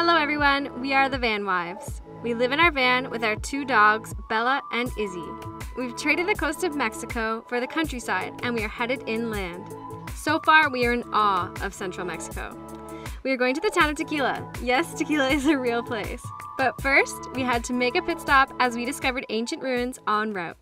Hello everyone, we are the Van Wives. We live in our van with our 2 dogs, Bella and Izzy. We've traded the coast of Mexico for the countryside and we are headed inland. So far, we are in awe of central Mexico. We are going to the town of Tequila. Yes, Tequila is a real place. But first, we had to make a pit stop as we discovered ancient ruins en route.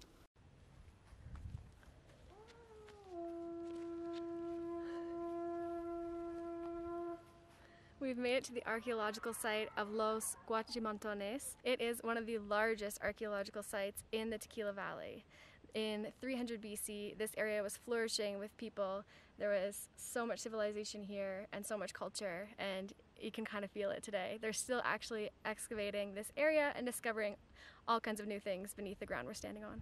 We've made it to the archaeological site of Los Guachimantones. It is one of the largest archaeological sites in the Tequila Valley. In 300 BC, this area was flourishing with people. There was so much civilization here and so much culture, and you can kind of feel it today. They're still actually excavating this area and discovering all kinds of new things beneath the ground we're standing on.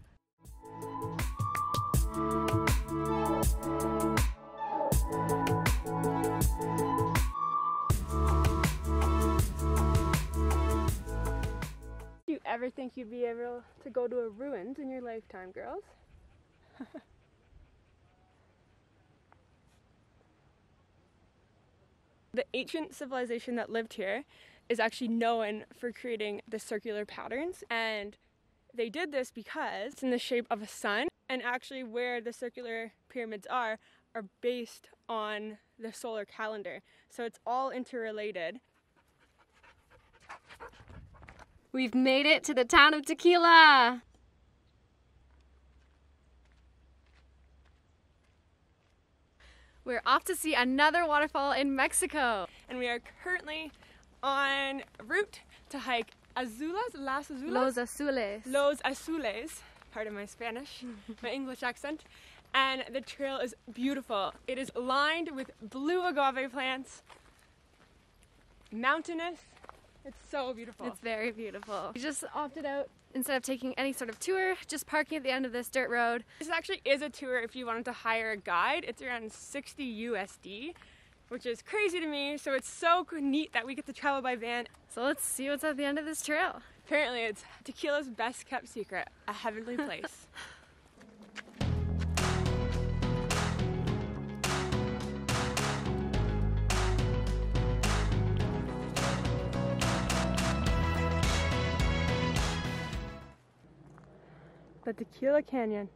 Do you ever think you'd be able to go to a ruins in your lifetime, girls? The ancient civilization that lived here is actually known for creating the circular patterns, and they did this because it's in the shape of a sun, and actually where the circular pyramids are based on the solar calendar. So it's all interrelated. We've made it to the town of Tequila! We're off to see another waterfall in Mexico. And we are currently en route to hike Los Azules. Los Azules, pardon my Spanish, my English accent. And the trail is beautiful. It is lined with blue agave plants, mountainous. It's so beautiful. It's very beautiful. We just opted out, instead of taking any sort of tour, just parking at the end of this dirt road. This actually is a tour if you wanted to hire a guide. It's around 60 USD, which is crazy to me. So it's so neat that we get to travel by van. So let's see what's at the end of this trail. Apparently it's Tequila's best kept secret, a heavenly place. The Tequila Canyon.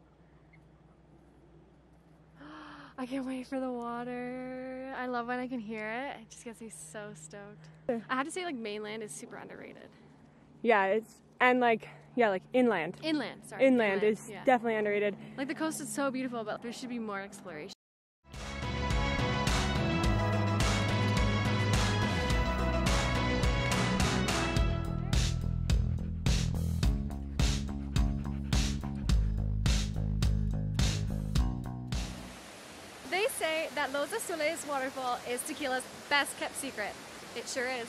I can't wait for the water. I love when I can hear it. It just gets me so stoked. I have to say, like, mainland is super underrated. Yeah, it's, and like inland. Inland is yeah. Definitely underrated. Like, the coast is so beautiful, but there should be more exploration. They say that Los Azules waterfall is Tequila's best kept secret. It sure is.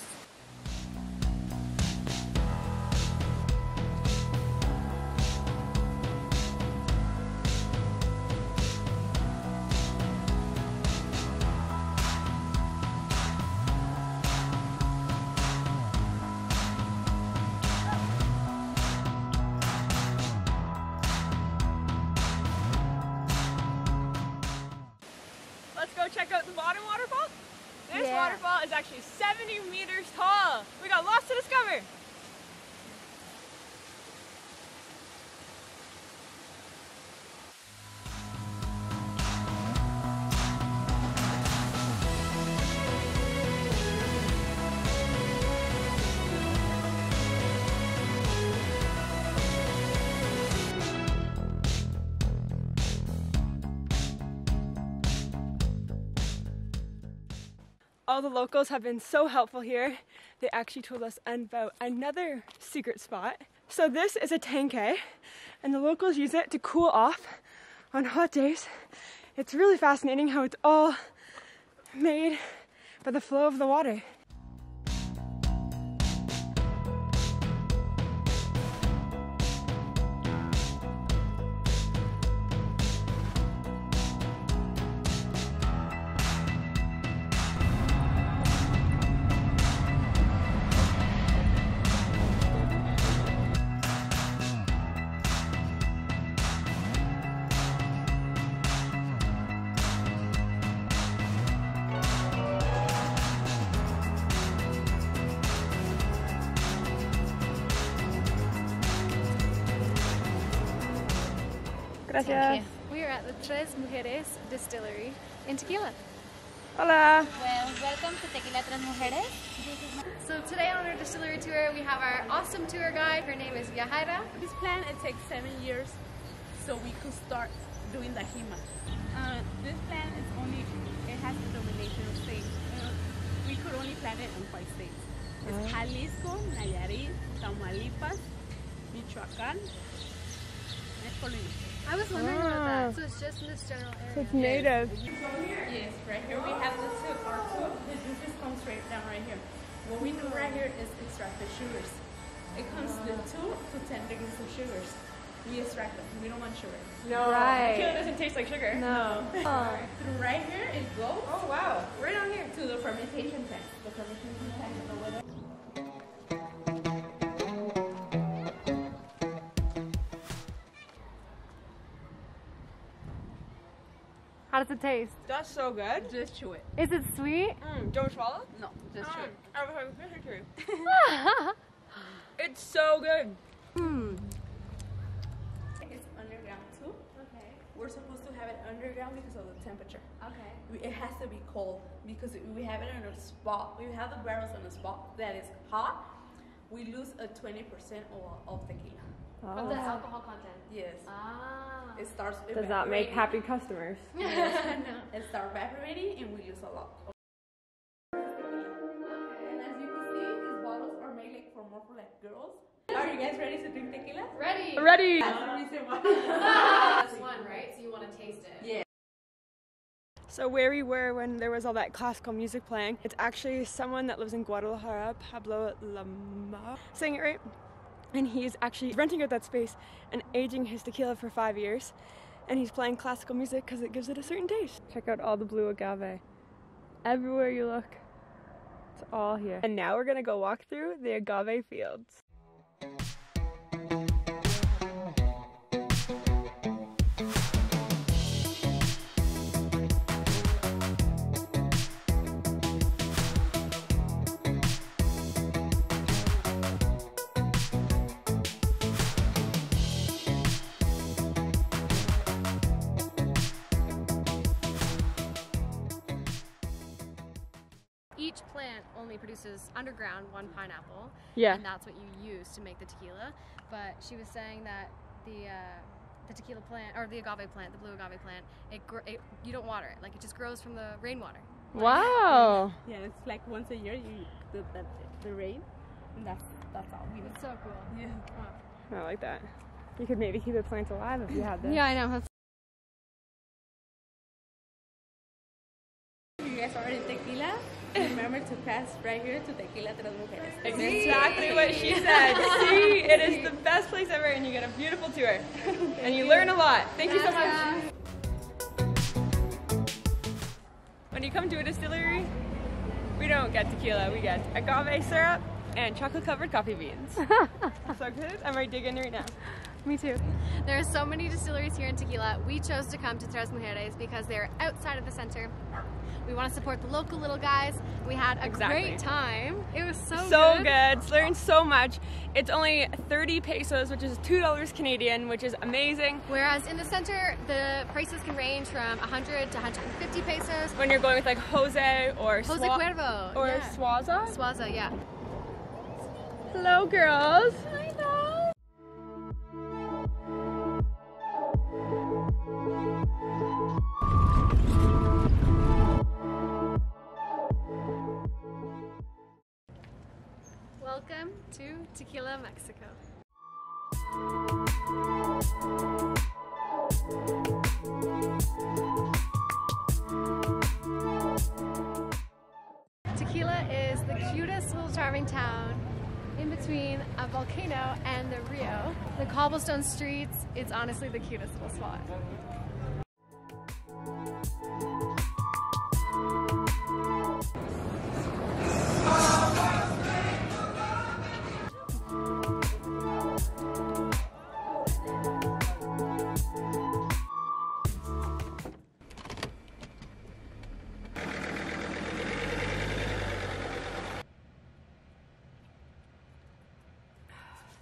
Let's go check out the bottom waterfall. This waterfall is actually 70 meters tall. We got lots to discover. All the locals have been so helpful here. They actually told us about another secret spot. So this is a tanque, and the locals use it to cool off on hot days. It's really fascinating how it's all made by the flow of the water. Gracias. We are at the Tres Mujeres Distillery in Tequila. Hola. Well, welcome to Tequila Tres Mujeres. So today on our distillery tour, we have our awesome tour guide. Her name is Yahaira. This plant, it takes 7 years so we could start doing the hima. This plant is only, it has the domination of states. We could only plant it in 5 states. It's Jalisco, Nayarit, Tamaulipas, Michoacán, and Colima. I was wondering about that. So it's just in this general area. So it's native. Yes, right here we have the tube. Our tube, the juices come straight down right here. What we do right here is extract the sugars. It comes to 2 to 10 degrees of sugars. We extract them. We don't want sugar. No. Right. Tequila doesn't taste like sugar. No. Through right here it goes. Oh wow. Right on here. To the fermentation tank. The fermentation tank is over there. How does it taste? That's so good. Just chew it. Is it sweet? Don't swallow? No, just chew it. I was It's so good. It's underground too. Okay. We're supposed to have it underground because of the temperature. Okay. It has to be cold because if we have it on a spot, we have the barrels on a spot that is hot, we lose a 20% of tequila. From the alcohol content. Yes. Ah. It starts Does that make evaporating. happy customers? Yes. It starts evaporating and we lose a lot. And as you can see, these bottles are made like more for like girls. Are you guys ready to drink tequila? Ready. Ready. That's the reason why. That's one, right? So you want to taste it. Yeah. So where we were when there was all that classical music playing, it's actually someone that lives in Guadalajara, Pablo Lama, saying it right? And he's actually renting out that space and aging his tequila for 5 years. And he's playing classical music because it gives it a certain taste. Check out all the blue agave. Everywhere you look, it's all here. And now we're gonna go walk through the agave fields. Each plant only produces underground 1 pineapple. Yeah. And that's what you use to make the tequila. But she was saying that the tequila plant, or the agave plant, the blue agave plant, you don't water it. Like it just grows from the rainwater. Wow. Yeah, it's like once a year you do the rain, and that's all we do. It's so cool. Yeah. I like that. You could maybe keep the plants alive if you had this. Yeah, I know. If you guys are in tequila, remember to pass right here to Tequila Tres Mujeres. Exactly what she said. See, it is the best place ever and you get a beautiful tour. And you learn a lot. Thank you so much. When you come to a distillery, we don't get tequila, we get agave syrup and chocolate covered coffee beans. I'm so good. I'm ready to dig in right now. Me too. There are so many distilleries here in Tequila. We chose to come to Tres Mujeres because they're outside of the center. We want to support the local little guys. We had a great time. It was so good. Learned so much. It's only 30 pesos, which is $2 Canadian, which is amazing. Whereas in the center, the prices can range from 100 to 150 pesos. When you're going with like Jose or Jose Cuervo. Or yeah. Swaza? Swaza, yeah. Hello, girls. Hi, guys. Welcome to Tequila, Mexico. Tequila is the cutest little charming town in between a volcano and the Rio. The cobblestone streets, it's honestly the cutest little spot.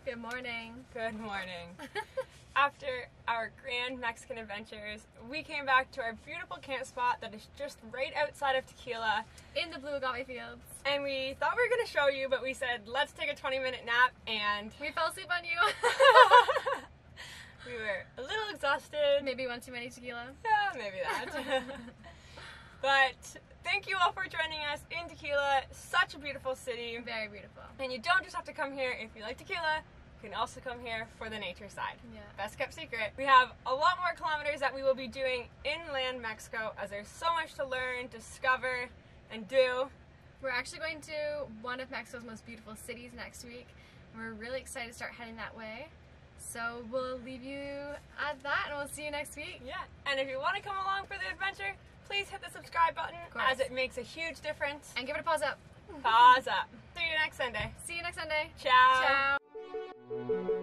Good morning. Good morning. after our grand Mexican adventures, we came back to our beautiful camp spot that is just right outside of Tequila. In the blue agave fields. And we thought we were going to show you, but we said, let's take a 20-minute nap, and we fell asleep on you. we were a little exhausted. Maybe one too many tequila. Yeah, maybe that. But thank you all for joining us in Tequila. Such a beautiful city. Very beautiful. And you don't just have to come here if you like tequila. You can also come here for the nature side. Yeah. Best kept secret. We have a lot more kilometers that we will be doing inland Mexico, as there's so much to learn, discover, and do. We're actually going to one of Mexico's most beautiful cities next week. And we're really excited to start heading that way. So we'll leave you at that, and we'll see you next week. Yeah. And if you want to come along for the adventure, please hit the subscribe button, as it makes a huge difference. And give it a pause up. Pause up. See you next Sunday. See you next Sunday. Ciao. Ciao.